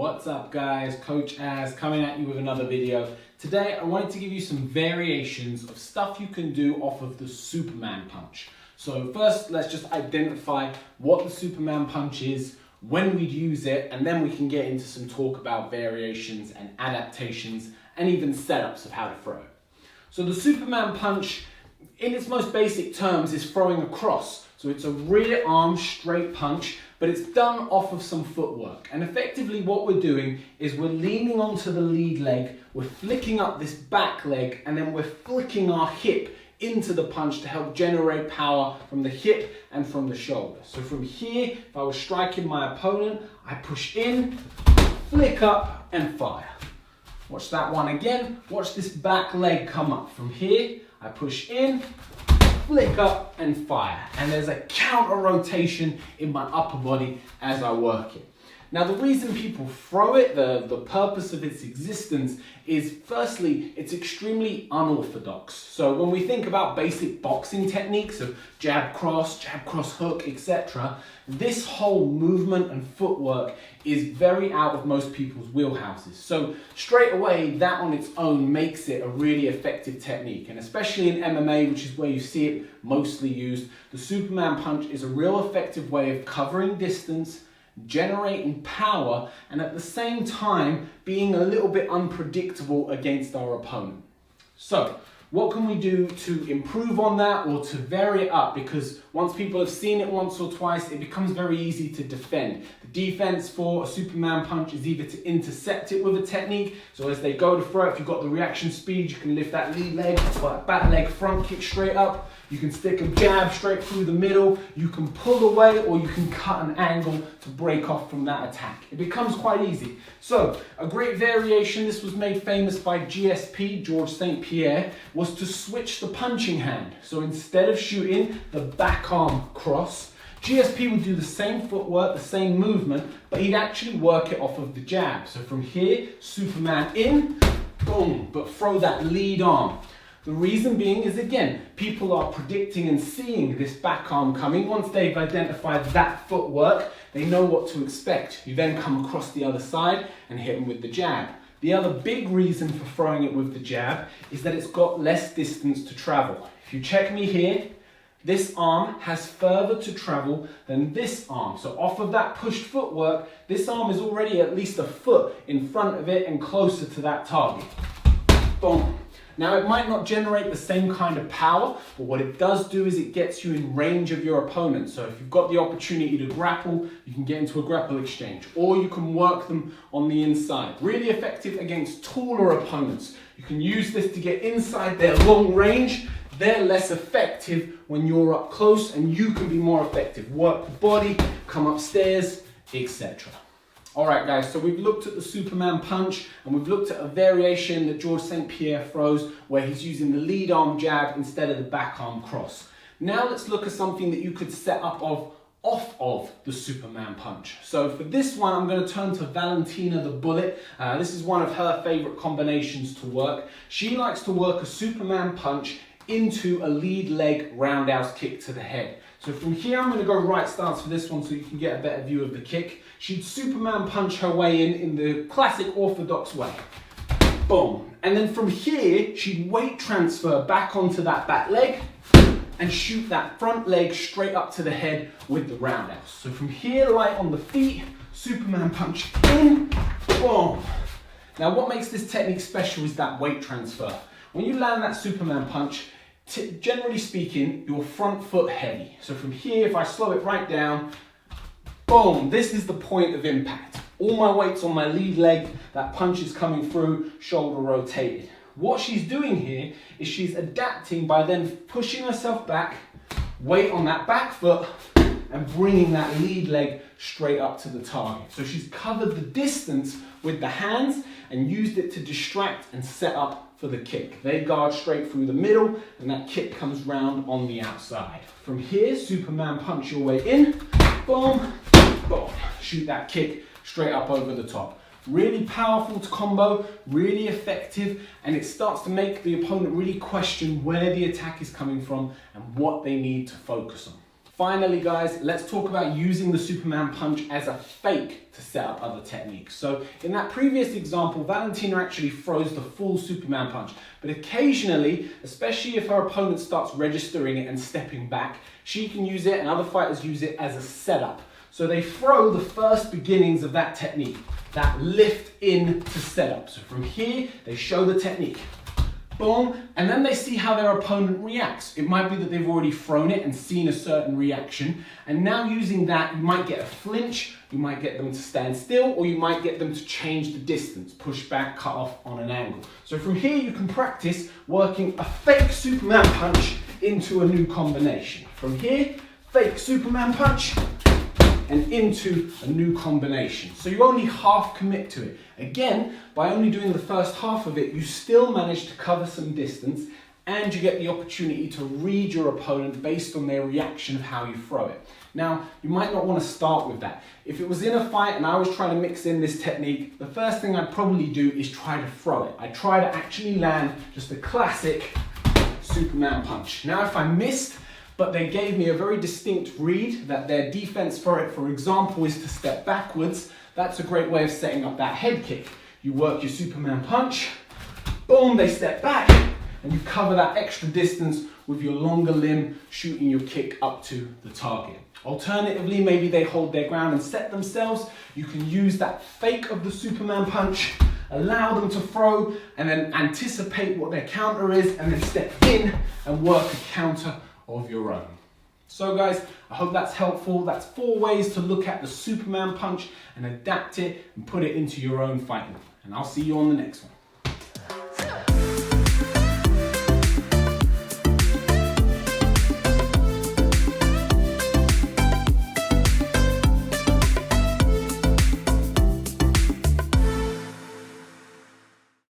What's up guys, Coach Az coming at you with another video. Today I wanted to give you some variations of stuff you can do off of the Superman punch. So first let's just identify what the Superman punch is, when we'd use it, and then we can get into some talk about variations and adaptations and even setups of how to throw it. So the Superman punch, in its most basic terms, is throwing across. So it's a rear arm straight punch, but it's done off of some footwork. And effectively what we're doing is we're leaning onto the lead leg, we're flicking up this back leg, and then we're flicking our hip into the punch to help generate power from the hip and from the shoulder. So from here, if I was striking my opponent, I push in, flick up, and fire. Watch that one again. Watch this back leg come up. From here, I push in, flick up and fire. And there's a counter rotation in my upper body as I work it. Now the reason people throw it, the purpose of its existence is firstly, it's extremely unorthodox. So when we think about basic boxing techniques of jab cross hook, etc., this whole movement and footwork is very out of most people's wheelhouses. So straight away, that on its own makes it a really effective technique. And especially in MMA, which is where you see it mostly used, the Superman punch is a real effective way of covering distance, generating power, and at the same time being a little bit unpredictable against our opponent. So what can we do to improve on that or to vary it up? Because once people have seen it once or twice, it becomes very easy to defend. The defense for a Superman punch is either to intercept it with a technique. So as they go to throw, if you've got the reaction speed, you can lift that lead leg, or that back leg front kick straight up. You can stick a jab straight through the middle. You can pull away, or you can cut an angle to break off from that attack. It becomes quite easy. So a great variation, this was made famous by GSP, George St. Pierre, was to switch the punching hand. So instead of shooting the back arm cross, GSP would do the same footwork, the same movement, but he'd actually work it off of the jab. So from here, Superman in, boom, but throw that lead arm. The reason being is, again, people are predicting and seeing this back arm coming. Once they've identified that footwork, they know what to expect. You then come across the other side and hit them with the jab. The other big reason for throwing it with the jab is that it's got less distance to travel. If you check me here, this arm has further to travel than this arm. So off of that pushed footwork, this arm is already at least a foot in front of it and closer to that target. Boom. Now it might not generate the same kind of power, but what it does do is it gets you in range of your opponent. So if you've got the opportunity to grapple, you can get into a grapple exchange, or you can work them on the inside. Really effective against taller opponents. You can use this to get inside their long range. They're less effective when you're up close, and you can be more effective. Work the body, come upstairs, etc. All right guys, so we've looked at the Superman punch, and we've looked at a variation that George St. Pierre throws where he's using the lead arm jab instead of the back arm cross. Now let's look at something that you could set up off of the Superman punch. So for this one, I'm going to turn to Valentina the Bullet. This is one of her favorite combinations to work. She likes to work a Superman punch into a lead leg roundhouse kick to the head. So from here, I'm going to go right stance for this one so you can get a better view of the kick. She'd Superman punch her way in the classic orthodox way. Boom. And then from here, she'd weight transfer back onto that back leg and shoot that front leg straight up to the head with the roundhouse. So from here, light on the feet, Superman punch in, boom. Now what makes this technique special is that weight transfer. When you land that Superman punch, generally speaking, your front foot heavy. So from here, if I slow it right down, boom, this is the point of impact. All my weight's on my lead leg, that punch is coming through, shoulder rotated. What she's doing here is she's adapting by then pushing herself back, weight on that back foot, and bringing that lead leg straight up to the target. So she's covered the distance with the hands and used it to distract and set up for the kick. They guard straight through the middle, and that kick comes round on the outside. From here, Superman punch your way in, boom, boom. Shoot that kick straight up over the top. Really powerful combo, really effective, and it starts to make the opponent really question where the attack is coming from and what they need to focus on. Finally, guys, let's talk about using the Superman punch as a fake to set up other techniques. So in that previous example, Valentina actually throws the full Superman punch, but occasionally, especially if her opponent starts registering it and stepping back, she can use it and other fighters use it as a setup. So they throw the first beginnings of that technique, that lift in to setup. So from here, they show the technique. Boom, and then they see how their opponent reacts. It might be that they've already thrown it and seen a certain reaction, and now using that, you might get a flinch, you might get them to stand still, or you might get them to change the distance, push back, cut off on an angle. So from here, you can practice working a fake Superman punch into a new combination. From here, fake Superman punch, and into a new combination. So you only half commit to it. Again, by only doing the first half of it, you still manage to cover some distance and you get the opportunity to read your opponent based on their reaction of how you throw it. Now, you might not want to start with that. If it was in a fight and I was trying to mix in this technique, the first thing I'd probably do is try to throw it. I'd try to actually land just a classic Superman punch. Now, if I missed, but they gave me a very distinct read that their defense for it, for example, is to step backwards, that's a great way of setting up that head kick. You work your Superman punch, boom, they step back, and you cover that extra distance with your longer limb, shooting your kick up to the target. Alternatively, maybe they hold their ground and set themselves. You can use that fake of the Superman punch, allow them to throw, and then anticipate what their counter is, and then step in and work a counter of your own. So guys, I hope that's helpful. That's 4 ways to look at the Superman punch and adapt it and put it into your own fighting. And I'll see you on the next one.